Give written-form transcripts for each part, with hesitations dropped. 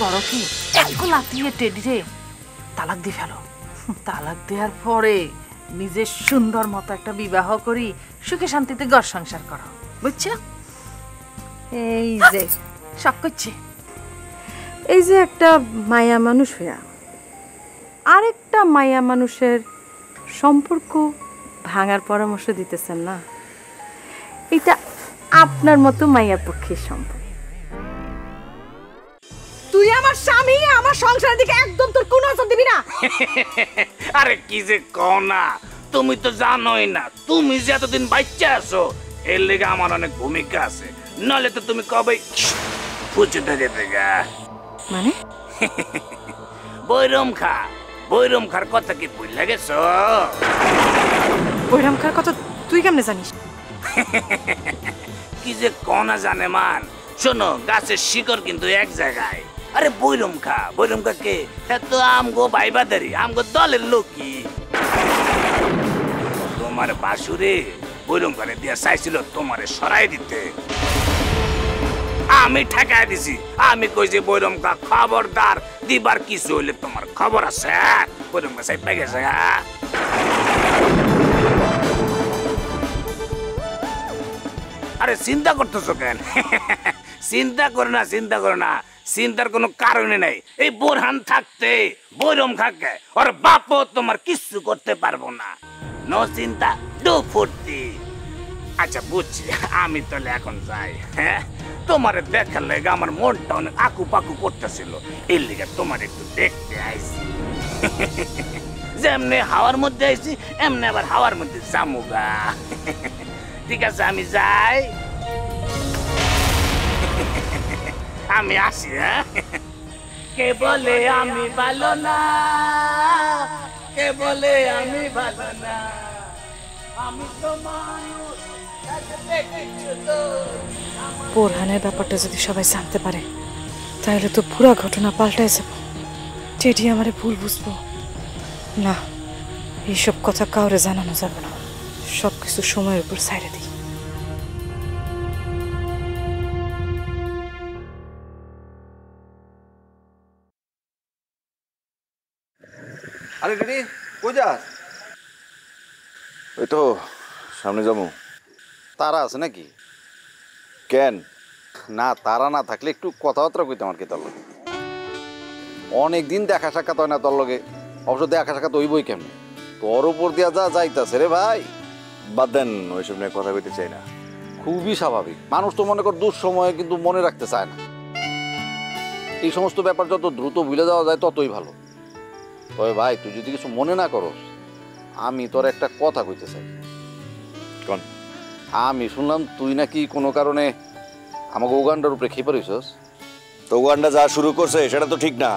করো কি এক লাতিয়ে টেডিরে তালাক দিয়ে ফেলো। তালাক দেওয়ার পরে নিজের সুন্দর মতো একটা বিবাহ করি সুখে শান্তিতে ঘর সংসার করো, বুঝছো? এই যে সব করছে এই যে একটা মায়া মানুষ হইয়া আরেকটা মায়া মানুষের সম্পর্ক ভাঙার পরামর্শ দিতেছেন না, এটা আপনার মতো মায়ার পক্ষে সম্ভব। তুই আমার স্বামী, আমার সংসারের দিকে একদম তোর কোনো নজর দিবি না। আরে কি যে কও না, তুমি তো জানোই না, তুমি যে এতদিন বাচ্চা আছো এর লেগে আমার অনেক ভূমিকা আছে, নলে তো তুমি কবে ফুচুতে যেতে গা। মানে বৈরম খার কথা কি ভুলে গেছো? বৈরাম খার কথা তুই কেমনে জানিস? কি যে কনা জানে মান, শোনো গাছের শিকড় কিন্তু এক জায়গায়। আরে বৈরম খা কে এত আমগো ভাইবাদারি, আমগো দলের লোকই। তোমার বাসুরে বৈরম খারে দিয়া চাইছিল তোমারে সরাই দিতে, আমি ঠেকাই দিছি। আমি কই যে বৈরম খা খবরদার, দিবার কিছু হইলে তোমার খবর আছে। বৈরম খা চাই পাই গেছে। আরে চিন্তা করতেছো কেন? চিন্তা করো না, চিন্তার কোনো কারণে নাই। এই বোরহান থাকতে বৈরম খাকে ওর বাপও তোমার কিছু করতে পারবো না। নো চিন্তা, ডু ফুর্তি। আচ্ছা বুঝছি, আমি তাহলে এখন যাই। হ্যাঁ, তোমার দেখার লেগে আমার মনটা অনেক আকু পাকু করতেছিল, এর লেগে তোমার একটু দেখতে আইছি। যেমনি হাওয়ার মধ্যে আইছি এমনি আবার হাওয়ার মধ্যে জামুগা। ঠিক আছে, আমি যাই, আমি আসি। হ্যাঁ, কে বলে আমি ভালো না, কে বলে আমি ভালো না, আমি তো মানুষ। বোরহানের ব্যাপারটা যদি সবাই জানতে পারে তাহলে তো পুরো ঘটনা পাল্টায় যাব। টেডি আমারে ভুল বুঝবো না, এইসব কথা কাউরে জানানো যাবে না। সবকিছু সময়ের উপর ছাইড়ে দিই। আরে রেডি, কই যাস? ওই তো সামনে যাবো। তারা আছে নাকি? কেন? না, তারা না থাকলে একটু কথাবার্তা কইতে আমার কি তোর লগে। অনেকদিন দেখা সাক্ষাৎ হয় না তোর লগে, অবশ্য দেখা সাক্ষাৎ হইবই কেমনে? তোর উপর দিয়া যা যাইতাছে রে ভাই। বাদ দেন, ওইসব নিয়ে কথা বলতে চাই না। খুবই স্বাভাবিক, মানুষ তো মনে কর দুঃসময়ে কিন্তু মনে রাখতে চায় না। এই সমস্ত ব্যাপার যত দ্রুত ভুলে যাওয়া যায় ততই ভালো। তবে ভাই, তুই যদি কিছু মনে না করস, আমি তোর একটা কথা কইতে চাই। কোন? আমি শুনলাম তুই নাকি কোনো কারণে আমাকে উগান্ডার উপরে খেপে রইছস। তো উগান্ডা যা শুরু করছে সেটা তো ঠিক না,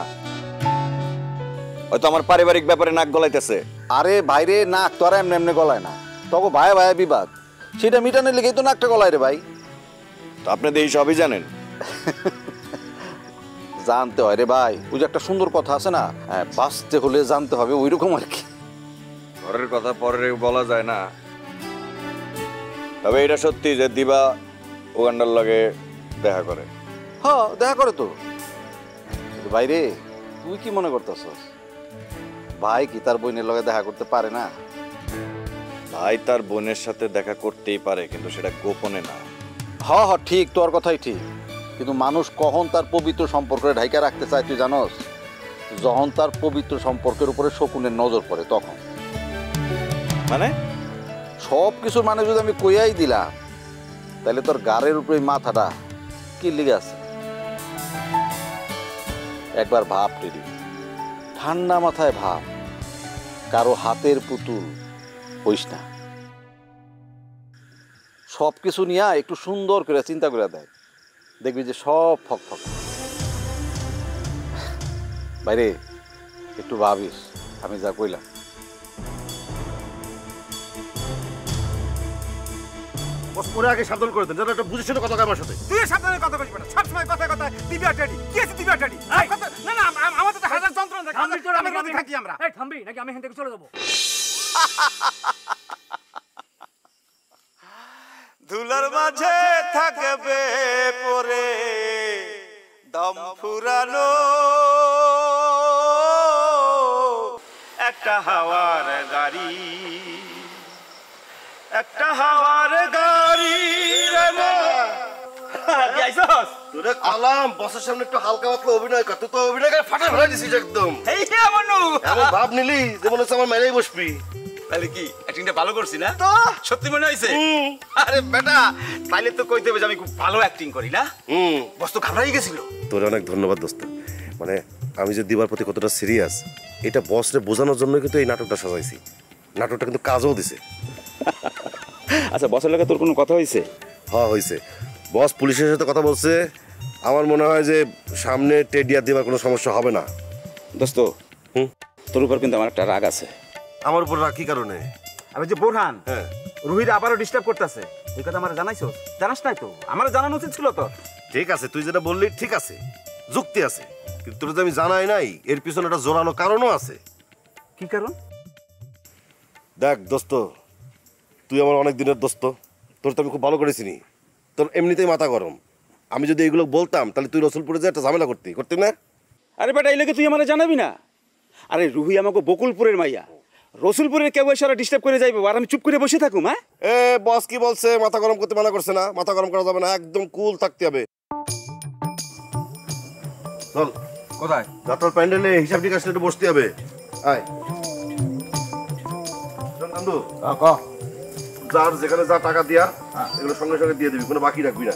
হয়তো আমার পারিবারিক ব্যাপারে নাক গলাইতেছে। আরে ভাইরে, নাক তো আর এমনি এমনি গলায় না, তখন ভাই ভাই বিবাদ, সেটা মিটানোর লেগেই তো নাকটা গলায় রে ভাই। তো আপনাদের এই সবই জানেন? জানতে হয় রে ভাই, ওই যে একটা সুন্দর কথা আছে না, বাঁচতে হলে জানতে হবে, ওই রকম আর কি। ঘরের কথা পরে বলা যায় না। তবে এটা সত্যি যে দিবা উগান্ডার লগে দেখা করে। হ্যাঁ, দেখা করে তো। ভাইরে, তুই কি মনে করতেছস ভাই কি তার বোনের লগে দেখা করতে পারে না? ভাই তার বোনের সাথে দেখা করতেই পারে, কিন্তু সেটা গোপনে না। হ্যাঁ হ্যাঁ, ঠিক, তোর কথাই ঠিক। কিন্তু মানুষ কখন তার পবিত্র সম্পর্কে ঢাইকা রাখতে চায় তুই জানোস? যখন তার পবিত্র সম্পর্কের উপরে শকুনের নজর পড়ে তখন। মানে সব কিছুর মানে যদি আমি কইয়াই দিলাম, তাহলে তোর গাড়ের উপরে মাথাটা কি লিগে আছে? একবার ভাব টেডি, ঠান্ডা মাথায় ভাব, কারো হাতের পুতুল হইস না। সব কিছু নিয়ে একটু সুন্দর করে চিন্তা করে দেয়, দেখবি যে সব ফক ফক। বাইরে একটু ভাবিস আমি যা কইলাম। ওরে আগে সাবধান করে দেন, যেন একটা বুঝে শুনে কথা কয় আমার সাথে। তুই সাবধানে কথা কইস না, সব সময় কথা কথা দিবিয়া টেডি। কি আছে দিবিয়া টেডি? না না, আমাদের তো হাজার যন্ত্রণা থাকে, আমি রোদে থাকি আমরা। এই থামবি নাকি আমি এখান থেকে চলে যাব? ধুলার মাঝে থাকবে পরে দম ফুরানো একটা হাওয়ার গাড়ি, একটা হাওয়ার গাড়ি রে কি আইছস তোরে কালাম বসের সামনে একটু হালকা পাতলা অভিনয় কর, তুই তো অভিনয় করে ফাটা ফেলা দিছিস একদম। এই রে মনু এমন ভাব নিলি যে মনে হচ্ছে আমার মেরেই বসবি। তাহলে কি অ্যাক্টিংটা ভালো করছি না? তো সত্যি মনে হইছে? আরে বেটা তাইলে তো কইতে হবে যে আমি খুব ভালো অ্যাক্টিং করি না? বস তো ঘাবড়াই গেছিল। তোরে অনেক ধন্যবাদ দোস্ত। মানে আমি যে দিবার প্রতি কতটা সিরিয়াস এটা বসরে বোঝানোর জন্য কিন্তু এই নাটকটা সাজাইছি। নাটকটা কিন্তু কাজও দিছে। আচ্ছা বসের লাগে তোর কোনো কথা হইছে? হ্যাঁ হইছে। বস পুলিশের সাথে কথা বলছে। আমার মনে হয় যে সামনে টেডিয়া দেবার কোনো সমস্যা হবে না। দোস্ত তোর উপর কিন্তু আমার একটা রাগ আছে। আমার উপর রাগ কি কারণে? আমি যে বোরহান হ্যাঁ রুহির আবারও ডিস্টার্ব করতেছে, এই কথা আমার জানাইছো? জানাস নাই তো? আমার জানানো উচিত ছিল তো। ঠিক আছে, তুই যেটা বললি ঠিক আছে, যুক্তি আছে, কিন্তু তোর যে আমি জানাই নাই এর পিছনে একটা জোরালো কারণও আছে। কি কারণ? দেখ দোস্ত, তুই আমার অনেক দিনের দোস্ত, তোর তো আমি খুব ভালো করে চিনি। তোর এমনিতেই মাথা গরম। আমি যদি এগুলো বলতাম তাহলে তুই রসুলপুরে যে একটা ঝামেলা করতি না? আরে বেটা এই লেগে তুই আমার জানাবি না? আরে রুহি আমাকে বকুলপুরের মাইয়া, রসুলপুরের কেউ এসে ডিস্টার্ব করে যাইবে আর আমি চুপ করে বসে থাকুম? হ্যাঁ এ বস কি বলছে? মাথা গরম করতে মানা করছে না? মাথা গরম করা যাবে না, একদম কুল থাকতে হবে। চল কোথায়? যাত্রার প্যান্ডেলে হিসাব নিকাশ একটু বসতে হবে। আয় বন্ধু, যার যেখানে যা টাকা দিয়া এগুলো সঙ্গে সঙ্গে দিয়ে দিবি, কোনো বাকি রাখবি না।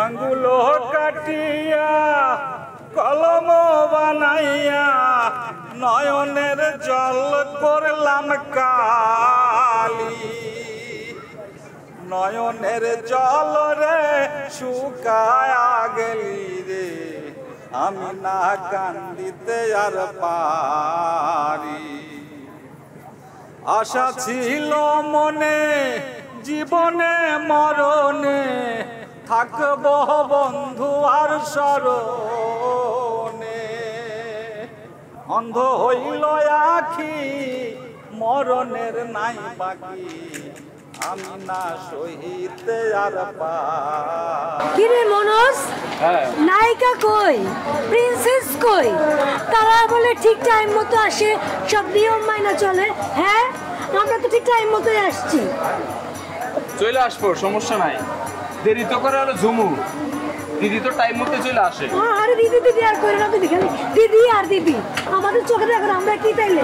আঙ্গুলো কাটিয়া কলম বানাইয়া নয়নের জল করলাম কালি, নয়নের জল রে শুকায়া গেলি রে, আমি না কান্দিতে আর পারি। আশা ছিল মনে জীবনে মরণে, থাকব বন্ধু আর স্মরণে। অন্ধ হইল আখি মরণের নাই বাকি, আমি না সহিতে আর পারি। কিরে মনোজ, নায়িকা কই, প্রিন্সেস কই? তারা বলে ঠিক টাইম মতো আসে, সব নিয়ম মাইনা চলে। হ্যাঁ আমরা তো ঠিক টাইম মতোই আসছি। চলে আসবো, সমস্যা নাই। দেরি তো করে হলো ঝুমু, দিদি তো টাইম মতো চলে আসে। আরে দিদি দিদি আর করে না, দিদি খালি দিদি আর দিদি। আমাদের চোখে দেখো আমরা কি তাইলে?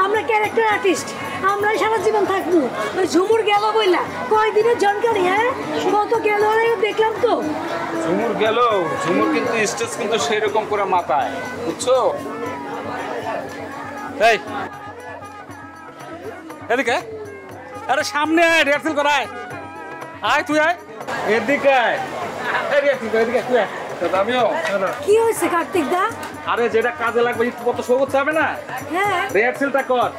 আমরা ক্যারেক্টার আর্টিস্ট, আমরাই সারা জীবন থাকবো। ওই ঝুমুর গেল বইলা কয়দিনের জনকারি। হ্যাঁ কত গেল দেখলাম তো। ঝুমুর গেল, ঝুমুর কিন্তু স্টেজ কিন্তু সেরকম করে মাথায়, বুঝছো? এই এদিকে, আরে সামনে আয়, রিহার্সেল করায়। আয় তুই আয় এদিকে আয়। কি হয়েছে কার্তিক দা? আরে যেটা কাজে লাগবে কত সহজ হবে না? হ্যাঁ রিহার্সেলটা কর।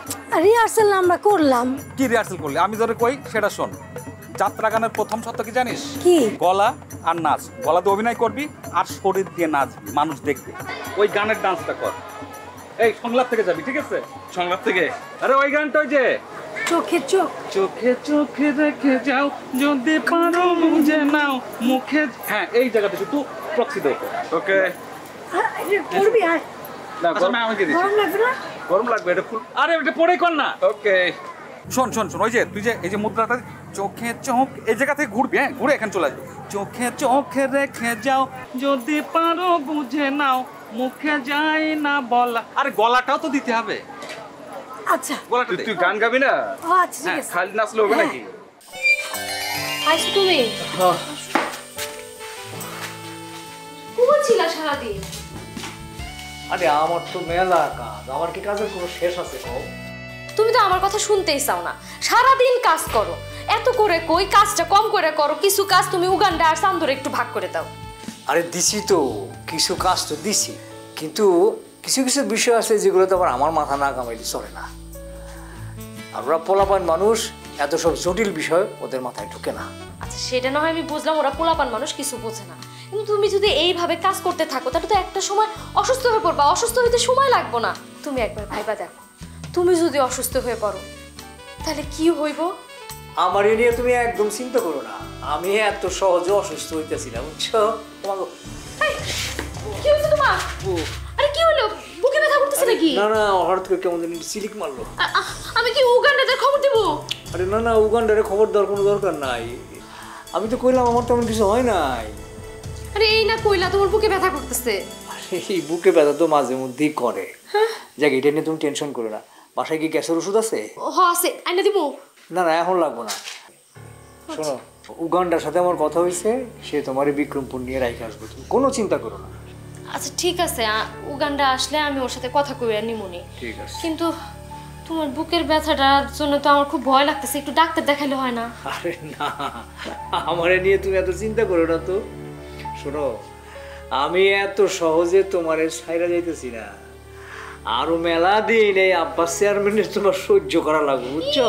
রিহার্সেল আমরা করলাম। কি রিহার্সেল করলি? আমি ধরে কই সেটা শোন। যাত্রা গানের প্রথম শর্ত কি জানিস? কি? গলা আর নাচ। গলাতে অভিনয় করবি আর শরীর দিয়ে নাচবি, মানুষ দেখবে। ওই গানের ডান্সটা কর। এই সংলাপ থেকে যাবি, ঠিক আছে? সংলাপ থেকে? আরে ওই গানটা ওই যে চোখে চোখ, চোখে চোখে রেখে যাও, যদি পারো বুঝে নাও, মুখে। হ্যাঁ এই জায়গাটা শুধু প্রক্সি দেবো। ওকে করবি? আয় না, গরম আমাকে দিচ্ছি। গরম লাগবে না? গরম লাগবে এটা ফুল। আরে এটা পরেই কর না। ওকে শোন শোন শোন, ওই যে তুই যে এই যে মুদ্রাটা চোখে চোখ, এই জায়গা থেকে ঘুরবি। হ্যাঁ ঘুরে এখানে চলে আসবি। চোখে চোখে রেখে যাও, যদি পারো বুঝে নাও, মুখে যায় না বলা। আরে গলাটাও তো দিতে হবে। আচ্ছা গলাটা তুই গান গাবি না? ও আচ্ছা ঠিক আছে। খালি নাচলে হবে নাকি? আইসো তুমি? কোথায় ছিলা সারাদিন? আরে আমার তো মেলা কাজ, আমার কি কাজের কোনো শেষ আছে কও? তুমি তো আমার কথা শুনতেই চাও না, সারাদিন কাজ করো, এত করে কই কাজটা কম করে করো, কিছু কাজ তুমি উগান্ডা আর চান্দরে একটু ভাগ করে দাও। আরে দিছি তো, কিছু কাজ তো দিছি, কিন্তু কিছু কিছু বিষয় আছে যেগুলো তো আবার আমার মাথা না কামাইলে চলে না। আমরা পোলাপান মানুষ, এত সব জটিল বিষয় ওদের মাথায় ঢুকে না। আচ্ছা সেটা না হয় আমি বুঝলাম, ওরা পোলাপান মানুষ কিছু বোঝে না, কিন্তু তুমি যদি এইভাবে কাজ করতে থাকো তাহলে তো একটা সময় অসুস্থ হয়ে পড়বা, অসুস্থ হইতে সময় লাগবে না। তুমি একবার ভাইবা দেখো, তুমি যদি অসুস্থ হয়ে পড়ো তাহলে কি হইব? আমার এ নিয়ে তুমি একদম চিন্তা করো না, আমি এত সহজে অসুস্থ হইতেছি না, বুঝছো? কি হইছে তোমার? আরে কি হলো, বুকে ব্যথা করতেছে নাকি? না না, হঠাৎ করে কেমন জানি সিলিক মারলো। আমি কি উগান্ডাতে খবর দিব? আরে না না, উগান্ডারে খবর দেওয়ার কোনো দরকার নাই, আমি তো কইলাম আমার তেমন কিছু হয় নাই। আরে এই না কইলা তোমার বুকে ব্যথা করতেছে। এই বুকে ব্যথা তো মাঝে মধ্যেই করে, যাক এটা নিয়ে তুমি টেনশন করো না। বাসায় কি গ্যাসের ওষুধ আছে? হ আছে, আইনা দিব। না না এখন লাগবো না। শোনো, উগান্ডার সাথে আমার কথা হয়েছে, সে তোমার বিক্রমপুর নিয়ে রাইখে আসবে, তুমি কোনো চিন্তা করো না। আচ্ছা ঠিক আছে, উগান্ডা আসলে আমি ওর সাথে কথা কইয়া নিমুনি। ঠিক আছে। কিন্তু তোমার বুকের ব্যথাটার জন্য তো আমার খুব ভয় লাগতেছে, একটু ডাক্তার দেখাইলে হয় না? আরে না, আমার নিয়ে তুমি এত চিন্তা করো না তো। শোনো, আমি এত সহজে তোমার ছাইরা যাইতেছি না, আরো মেলা দিন এই আব্বাস চেয়ারম্যানের তোমার সহ্য করা লাগবে, বুঝছো?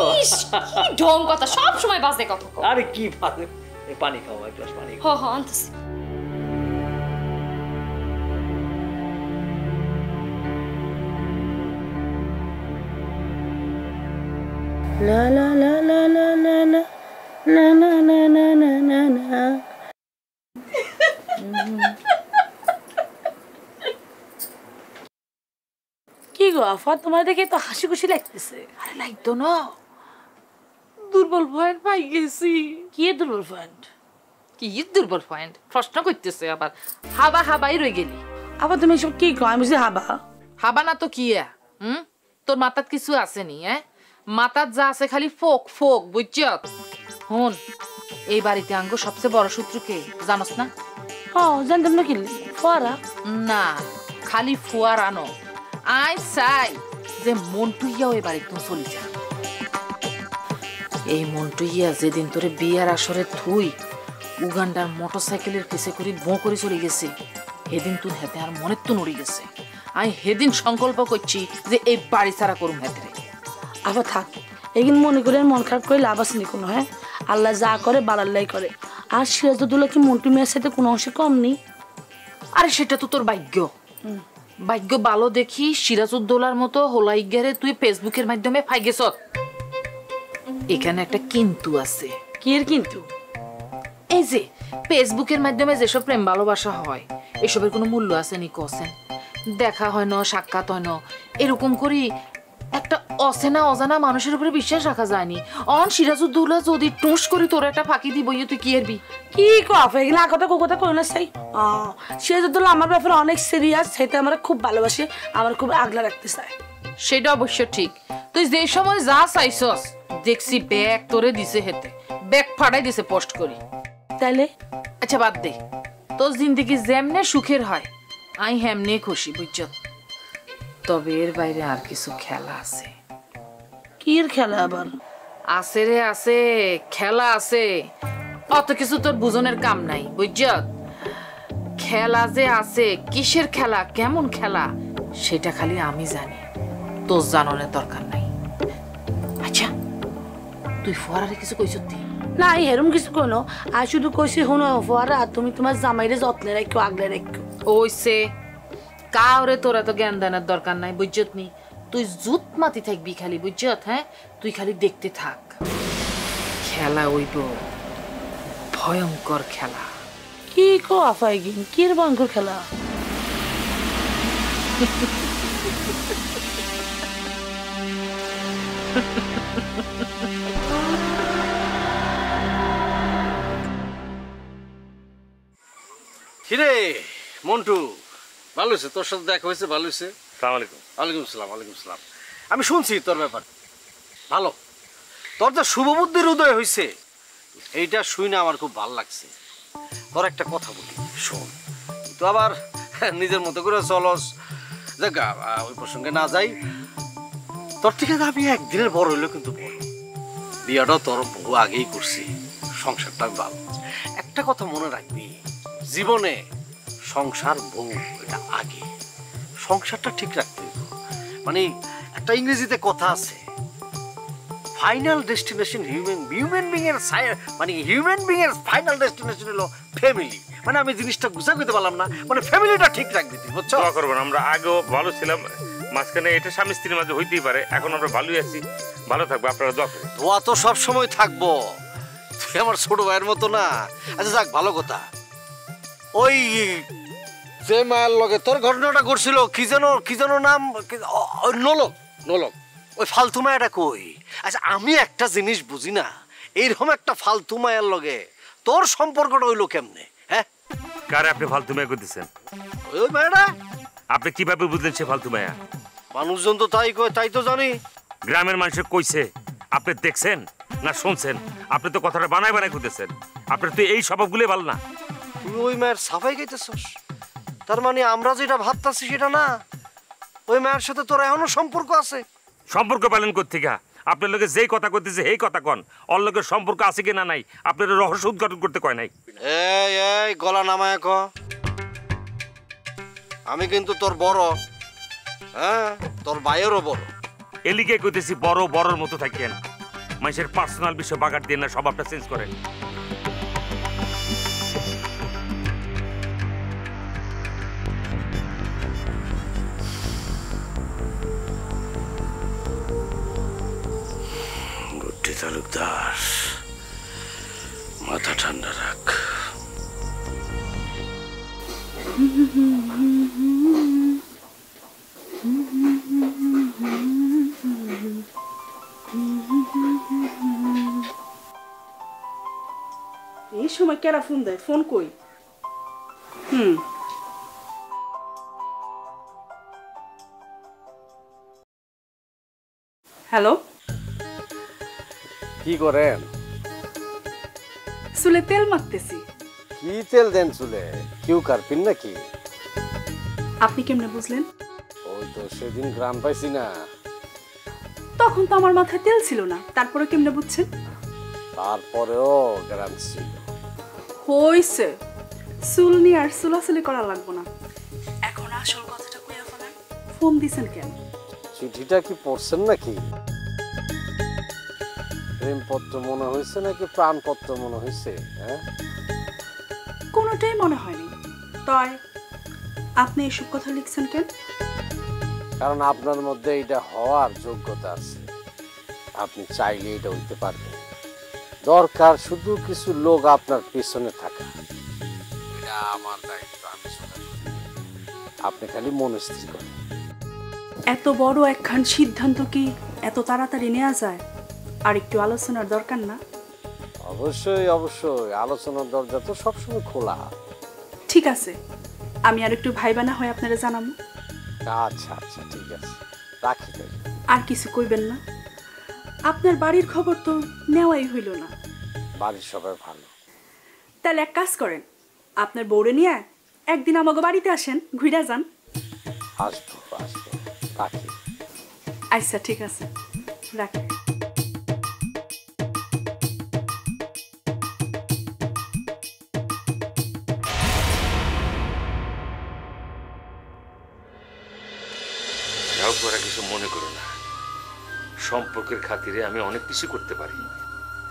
ঢং কথা, সব সময় বাজে কথা। আরে কি বাজে, পানি খাও, এক গ্লাস পানি। হ আনতেছি। La la la la la la la la la la la la la la. কি গো আফা, তোমার দেখে তো হাসি খুশি লাগতেছে। আরে লাগতো না, দুর্বল পয়েন্ট পাই গেছি। কি দুর্বল পয়েন্ট? কি দুর্বল পয়েন্ট প্রশ্ন করতেছে আবার? হাবা হাবাই রয়ে গেলি। আবার তুমি সব কি কো? আমি বুঝি হাবা হাবা না তো কি? তোর মাথাত কিছু আসেনি? মাথার যা আছে খালি ফোক ফোক, বুঝছ? হন, এই বাড়িতে আঙ্গ সবচেয়ে বড় শত্রু কে জানোস না? জানতাম না। কি ফোয়ারা? না, খালি ফুয়ার আনো। আই চাই যে মন্টু ইয়া ওই বাড়ি তুমি চলে যা। এই মন্টু ইয়া যেদিন তোরে বিয়ার আসরে থুই উগান্ডার মোটরসাইকেলের পিছে করে বো করে চলে গেছে, সেদিন তুই হেতে আর মনে তো নড়ি গেছে। আমি সেদিন সংকল্প করছি যে এই বাড়ি ছাড়া করুম হেতে। আবার থাক, এগিন মনে করে মন খারাপ করে লাভ আসেনি কোনো। হ্যাঁ, আল্লাহ যা করে বালাল্লাই করে। আর সিরাজউদ্দৌলা কি মন্টু মিয়ার সাথে কোনো অংশে কম নেই? আরে সেটা তো তোর ভাগ্য। ভাগ্য ভালো দেখি সিরাজউদ্দৌলার মতো হোলাইগারে তুই ফেসবুকের মাধ্যমে পাই গেছ। এখানে একটা কিন্তু আছে। কি এর কিন্তু? এই যে ফেসবুকের মাধ্যমে যেসব প্রেম ভালোবাসা হয়, এসবের কোনো মূল্য আছে নি কোসেন? দেখা হয় না, সাক্ষাৎ হয় না, এরকম করি একটা অচেনা অজানা মানুষের উপরে বিশ্বাস রাখা যায়নি। অন সিরাজউদ্দৌলা যদি টুস করি তোর একটা ফাঁকি দিব, তুই কি এরবি? কি কফ এগুলো কথা কথা কই না চাই। সিরাজউদ্দৌলা আমার ব্যাপারে অনেক সিরিয়াস, সেটা আমার খুব ভালোবাসে, আমার খুব আগলা রাখতে চায়। সেটা অবশ্য ঠিক। তুই যে সময় যা চাইছস দেখছি ব্যাগ তোরে দিছে, হেতে ব্যাগ ফাটাই দিছে পোস্ট করি। তাইলে আচ্ছা বাদ দে, তোর জিন্দগি যেমনে সুখের হয় আই হেমনে খুশি, বুঝছ? তবে এর বাইরে আর কিছু খেলা আছে। কি এর খেলা আবার? আছে রে আছে, খেলা আছে। অত কিছু তোর বুঝনের কাম নাই, বুঝছ? খেলা যে আছে, কিসের খেলা, কেমন খেলা, সেটা খালি আমি জানি, তোর জানানোর দরকার নাই। আচ্ছা তুই ফোয়ারারে কিছু কইছ? না, এরম কিছু কোনো। আর শুধু কইছি হুনো ফোয়ারা, তুমি তোমার জামাইরে যত্নে রাখো, আগলে রাখো। ওইসে কাউরে তোর এত জ্ঞান দানের দরকার নাই, বুঝছত নি? তুই জুত মাতি থাকবি খালি, বুঝছত? হ্যাঁ, তুই খালি দেখতে থাক। খেলা হইব ভয়ঙ্কর খেলা। কি কো আফাই গিন, কি এর ভয়ঙ্কর খেলা? কিরে মন্টু, ভালো হয়েছে তোর সাথে দেখা হয়েছে, ভালো হয়েছে। ওয়ালাইকুম আসসালাম। ওয়ালাইকুম আসসালাম। আমি শুনছি তোর ব্যাপার ভালো, তোর যে শুভবুদ্ধির উদয় হয়েছে এইটা শুই না আমার খুব ভালো লাগছে। তোর একটা কথা বলি শোন, তো আবার নিজের মতো করে চলস, দেখ ওই প্রসঙ্গে না যাই, তোর থেকে আমি একদিনের বড় হইলেও কিন্তু বড়। বিয়াটা তোর বহু আগেই করছি, সংসারটা ভালো। একটা কথা মনে রাখবি, জীবনে সংসার বউ এটা আগে, সংসারটা ঠিক রাখতে হবে। মানে একটা ইংরেজিতে কথা আছে, ফাইনাল ডেস্টিনেশন হিউম্যান বিং এর মানে হিউম্যান বিং এর ফাইনাল ডেস্টিনেশন হলো ফ্যামিলি। মানে আমি জিনিসটা গুছা করতে পারলাম না, মানে ফ্যামিলিটা ঠিক রাখবি তুই, বুঝছো? দোয়া করবেন, আমরা আগেও ভালো ছিলাম, মাঝখানে এটা স্বামী স্ত্রীর মাঝে হইতেই পারে, এখন আমরা ভালোই আছি, ভালো থাকবো, আপনারা দোয়া করবেন। দোয়া তো সব সময় থাকবো, তুই আমার ছোট ভাইয়ের মতো না। আচ্ছা যাক, ভালো কথা, ওই যে মায়ের লগে তোর ঘটনাটা ঘটছিল, কি যেন নাম, নোলক নোলক, ওই ফালতু মায়াটা কই? আচ্ছা আমি একটা জিনিস বুঝি না, এইরকম একটা ফালতু মায়ের লগে তোর সম্পর্কটা হইলো কেমনে? হ্যাঁ, কারে আপনি ফালতু মায়া করতেছেন? ওই মায়াটা আপনি কিভাবে বুঝলেন সে ফালতু মায়া? মানুষজন তো তাই কয়, তাই তো জানি। গ্রামের মানুষে কইছে, আপনি দেখছেন না শুনছেন? আপনি তো কথাটা বানায় বানায় করতেছেন, আপনার তো এই স্বভাবগুলোই ভালো না। তুই ওই মায়ের সাফাই গাইতেছস, তার মানে আমরা যেটা ভাবতাছি সেটা না, ওই মায়ের সাথে তোর এখনো সম্পর্ক আছে? সম্পর্ক পালন করতে গা আপনার লোকে যেই কথা করতেছে এই কথা কন, ওর লোকের সম্পর্ক আছে কিনা নাই আপনার রহস্য উদ্ঘাটন করতে কয় নাই। এই এই গলা নামায় ক, আমি কিন্তু তোর বড়, হ্যাঁ তোর ভাইয়েরও বড়। এলিকে কইতেছি বড় বড়র মতো থাকেন, মানুষের পার্সোনাল বিষয় বাগার দিয়ে না স্বভাবটা চেঞ্জ করেন। গুড্ডি তালুকদার, মাথা ঠান্ডা রাখ। এই সময় কেরা ফোন দেয়? ফোন কই? হ্যালো, কি করেন? চুলে তেল মাখতেছি। কি তেল দেন চুলে? কিউ কার্পিন নাকি? আপনি কেমনে বুঝলেন? ওই তো সেদিন গ্রাম পাইছি না, তখন তো আমার মাথায় তেল ছিল না, তারপরে কেমনে বুঝছেন? তারপরেও গ্রাম ছিল। হইছে, চুল নিয়ে আর চুলাচুলি করা লাগবো না। এখন আসল কথাটা কইয়া ফেলেন, ফোন দিছেন কেন? চিঠিটা কি পড়ছেন নাকি? প্রেমপত্র মনে হয়েছে নাকি প্রাণপত্র মনে হয়েছে? হ্যাঁ, কোনোটাই মনে হয়নি। তাই আপনি এসব কথা লিখছেন কেন? কারণ আপনার মধ্যে এটা হওয়ার যোগ্যতা আছে, আপনি চাইলে এটা হইতে পারবেন। দরকার শুধু কিছু লোক আপনার পেছনে থাকা, এটা আমার দায়িত্ব, আমি সোজা করি। আপনি খালি মনস্থির করেন। এত বড় একখান সিদ্ধান্ত কি এত তাড়াতাড়ি নেওয়া যায়? আর একটু আলোচনার দরকার না? অবশ্যই অবশ্যই, আলোচনার দরজা তো সবসময় খোলা। ঠিক আছে, আমি আর একটু ভাইবা না হয় আপনারা জানাবো। আচ্ছা আচ্ছা ঠিক আছে, রাখি তাহলে। আর কিছু কইবেন না? আপনার বাড়ির খবর তো নেওয়াই হইল না। বাড়ির সবাই ভালো। তাহলে এক কাজ করেন, আপনার বউরে নিয়ে একদিন আমাকে বাড়িতে আসেন, ঘুরে যান। আসবো আসবো, রাখি। আচ্ছা ঠিক আছে, রাখি। ওরা কিছু মনে করো না, সম্পর্কের খাতিরে আমি অনেক কিছু করতে পারি,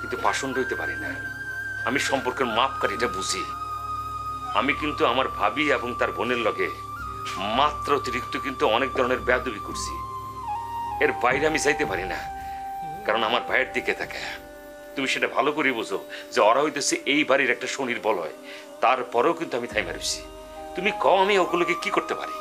কিন্তু পাষণ্ড হইতে পারি না। আমি সম্পর্কের মাপকাঠিটা বুঝি। আমি কিন্তু আমার ভাবি এবং তার বোনের লগে মাত্র অতিরিক্ত কিন্তু অনেক ধরনের বেয়াদবি করছি, এর বাইরে আমি চাইতে পারি না, কারণ আমার ভাইয়ের দিকে থাকে। তুমি সেটা ভালো করে বুঝো যে ওরা হইতেছে এই বাড়ির একটা শনির বলয়, তারপরেও কিন্তু আমি থাইমা রইছি। তুমি কও আমি ওগুলোকে কি করতে পারি?